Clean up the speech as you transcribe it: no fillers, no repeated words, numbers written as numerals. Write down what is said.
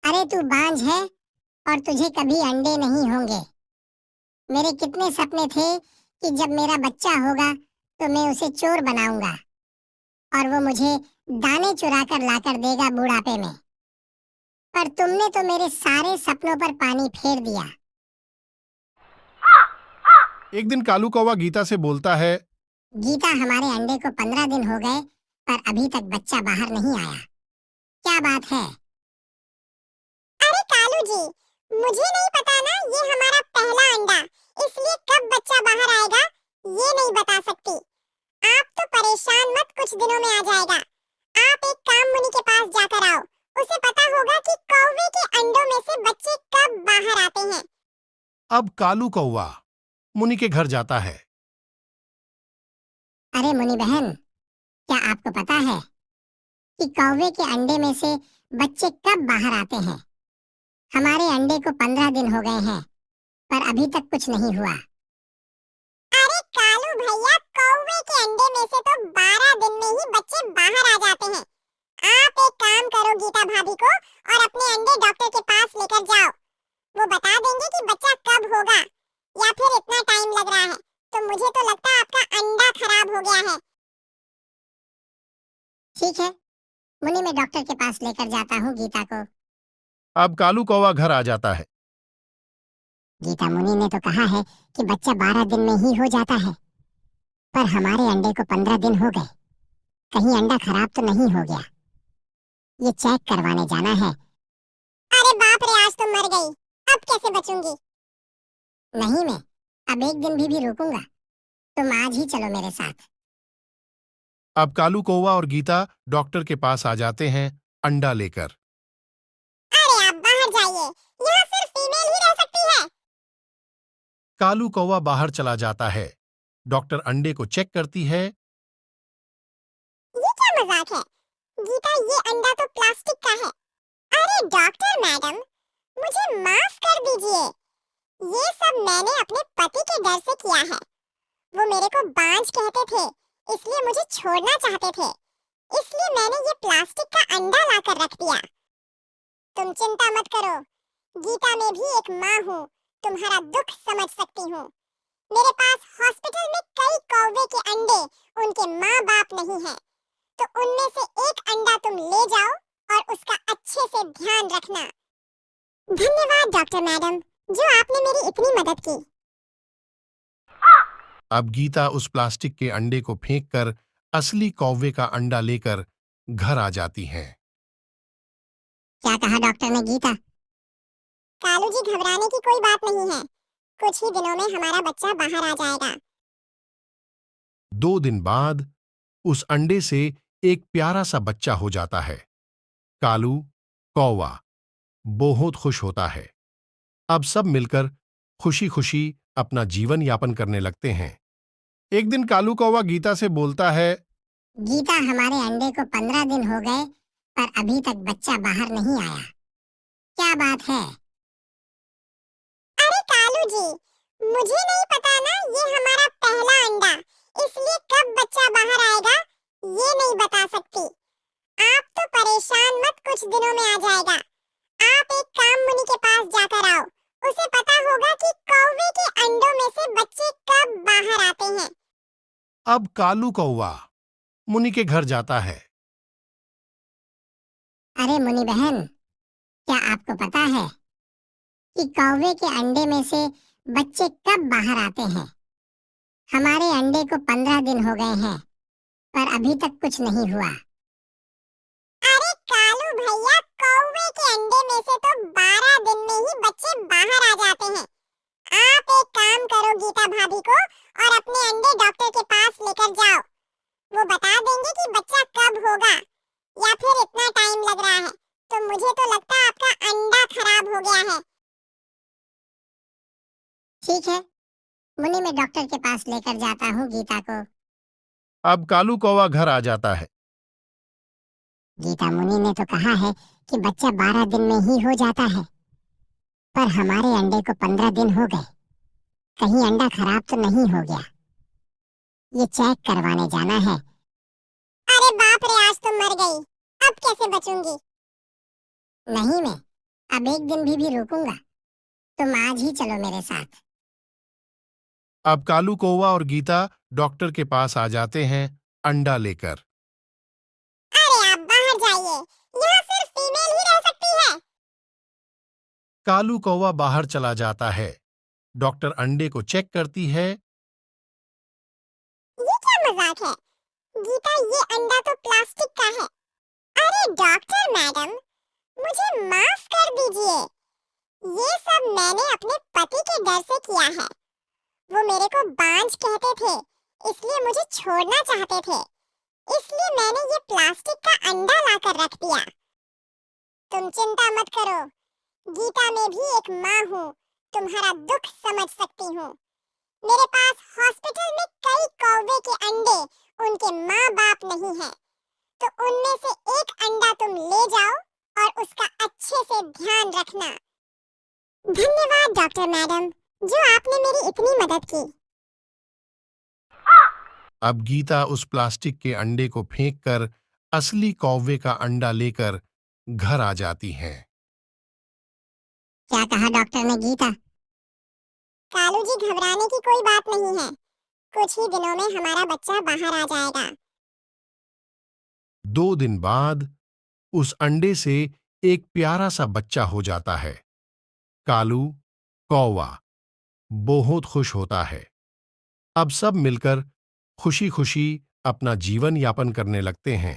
अरे तू बांझ है और तुझे कभी अंडे नहीं होंगे। मेरे कितने सपने थे कि जब मेरा बच्चा होगा तो मैं उसे चोर बनाऊंगा और वो मुझे दाने चुरा कर लाकर देगा बुढ़ापे में। पर तुमने तो मेरे सारे सपनों पर पानी फेर दिया। एक दिन कालू कौवा गीता से बोलता है। गीता, हमारे अंडे को 15 दिन हो गए पर अभी तक बच्चा बाहर नहीं आया। क्या बात है? अरे कालू जी, मुझे नहीं पता ना, ये हमारा पहला अंडा, इसलिए कब बच्चा बाहर आएगा ये नहीं बता सकती। आप तो परेशान मत, कुछ दिनों में आ जाएगा। आप एक काम मुनि के पास जाकर आओ, उसे पता होगा कि कौवे के अंडों में से बच्चे कब बाहर आते हैं। अब कालू कौवा मुनि के घर जाता है। अरे मुनि बहन, क्या आपको पता है कि कौवे के अंडे में से बच्चे कब बाहर आते हैं? हमारे अंडे को 15 दिन हो गए हैं पर अभी तक कुछ नहीं हुआ। अरे कालू भैया, कौवे के अंडे में से तो 12 दिन में ही बच्चे बाहर आ जाते हैं। आप एक काम करो गीता भाभी को और अपने अंडे डॉक्टर के पास लेकर जाओ। वो बता देंगे कि बच्चा कब होगा या फिर इतना टाइम लग रहा है। तो मुझे तो लगता है आपका अंडा खराब हो गया है। ठीक है मुनि, मैं डॉक्टर के पास लेकर जाता हूँ गीता को। अब कालू कौवा घर आ जाता है। गीता, मुनि ने तो कहा है कि बच्चा 12 दिन में ही हो जाता है, पर हमारे अंडे को 15 दिन हो गए। कहीं अंडा खराब तो नहीं हो गया? ये चेक करवाने जाना है। अरे बाप रे, आज तो मर गई, अब कैसे बचूंगी। नहीं, मैं अब एक दिन भी रुकूंगा। तुम आज ही चलो मेरे साथ। अब कालू कौवा और गीता डॉक्टर के पास आ जाते हैं अंडा लेकर। अरे आप बाहर जाइए, यहाँ सिर्फ फीमेल ही रह सकती है। कालू कौवा बाहर चला जाता है। डॉक्टर अंडे को चेक करती है। ये क्या मजाक है गीता, ये अंडा तो प्लास्टिक का है। अरे डॉक्टर मैडम, मुझे माफ कर दीजिए, ये सब मैंने अपने पति के डर से किया है। वो मेरे को बांझ कहते थे, इसलिए मुझे छोड़ना चाहते थे, इसलिए मैंने ये प्लास्टिक का अंडा लाकर रख दिया। तुम चिंता मत करो गीता, मैं भी एक माँ हूँ, तुम्हारा दुख समझ सकती हूँ। मेरे पास हॉस्पिटल में कई कौवे के अंडे उनके माँ बाप नहीं हैं, तो उनमें से एक अंडा तुम ले जाओ और उसका अच्छे से ध्यान रखना। धन्यवाद डॉक्टर मैडम, जो आपने मेरी इतनी मदद की। अब गीता उस प्लास्टिक के अंडे को फेंककर असली कौवे का अंडा लेकर घर आ जाती हैं। क्या कहा डॉक्टर ने गीता? कालू जी, घबराने की कोई बात नहीं है, कुछ ही दिनों में हमारा बच्चा बाहर आ जाएगा। 2 दिन बाद उस अंडे से एक प्यारा सा बच्चा हो जाता है। कालू कौवा बहुत खुश होता है। अब सब मिलकर खुशी खुशी अपना जीवन यापन करने लगते हैं। एक दिन कालू कौवा गीता से बोलता है। गीता, हमारे अंडे को 15 दिन हो गए पर अभी तक बच्चा बाहर नहीं आया। क्या बात है? अरे कालू जी, मुझे नहीं पता ना, ये हमारा पहला अंडा, इसलिए कब बच्चा बाहर आएगा ये नहीं बता सकती। आप तो परेशान मत, कुछ दिनों में आ जाएगा। आप एक काम मुनि के पास जाकर आओ, उसे पता होगा कि कौवे के अंडों में से बच्चे कब बाहर आते हैं। अब कालू कौवा मुनि के घर जाता है। अरे मुनि बहन, क्या आपको पता है कि कौवे के अंडे में से बच्चे कब बाहर आते हैं? हमारे अंडे को 15 दिन हो गए हैं पर अभी तक कुछ नहीं हुआ। अरे कालू भैया, कौवे के अंडे में से तो 12 दिन में ही बच्चे बाहर आ जाते हैं। आप एक काम करो गीता भाभी को और अपने अंडे डॉक्टर के पास लेकर जाओ। वो बता देंगे कि बच्चा कब होगा या फिर इतना टाइम लग रहा है। तो मुझे तो लगता है आपका अंडा खराब हो गया है। ठीक है मुनि, मैं डॉक्टर के पास लेकर जाता हूँ गीता को। अब कालू कौवा घर आ जाता है। गीता, मुनि ने तो कहा है कि बच्चा 12 दिन में ही हो जाता है, पर हमारे अंडे को 15 दिन हो गए। कहीं अंडा खराब तो नहीं हो गया? ये चेक करवाने जाना है। अरे बाप रे, आज तो मर गई, अब कैसे बचूंगी। नहीं, मैं अब एक दिन भी रुकूंगा। तुम आज ही चलो मेरे साथ। अब कालू कौवा और गीता डॉक्टर के पास आ जाते हैं अंडा लेकर। अरे आप बाहर जाइए, यहाँ सिर्फ फीमेल ही रह सकती है। कालू कौवा बाहर चला जाता है। डॉक्टर अंडे को चेक करती है। ये क्या मजाक है? गीता, ये अंडा तो प्लास्टिक का है। अरे डॉक्टर मैडम, मुझे माफ कर दीजिए। ये सब मैंने अपने पति के डर से किया है। वो मेरे को बांझ कहते थे, इसलिए मुझे छोड़ना चाहते थे। इसलिए मैंने ये प्लास्टिक का अंडा लाकर रख दिया। तुम चिंता मत करो, गीता मैं भी एक माँ हूँ, तुम्हारा दुख समझ सकती हूँ। मेरे पास हॉस्पिटल में कई कौवे के अंडे उनके माँ बाप नहीं है, तो उनमें से एक अंडा तुम ले जाओ और उसका अच्छे से ध्यान रखना। धन्यवाद डॉक्टर मैडम, जो आपने मेरी इतनी मदद की। अब गीता उस प्लास्टिक के अंडे को फेंककर असली कौवे का अंडा लेकर घर आ जाती हैं। क्या कहा डॉक्टर ने गीता? कालू जी, घबराने की कोई बात नहीं है। कुछ ही दिनों में हमारा बच्चा बाहर आ जाएगा। 2 दिन बाद उस अंडे से एक प्यारा सा बच्चा हो जाता है। कालू कौवा बहुत खुश होता है। अब सब मिलकर खुशी खुशी अपना जीवन यापन करने लगते हैं।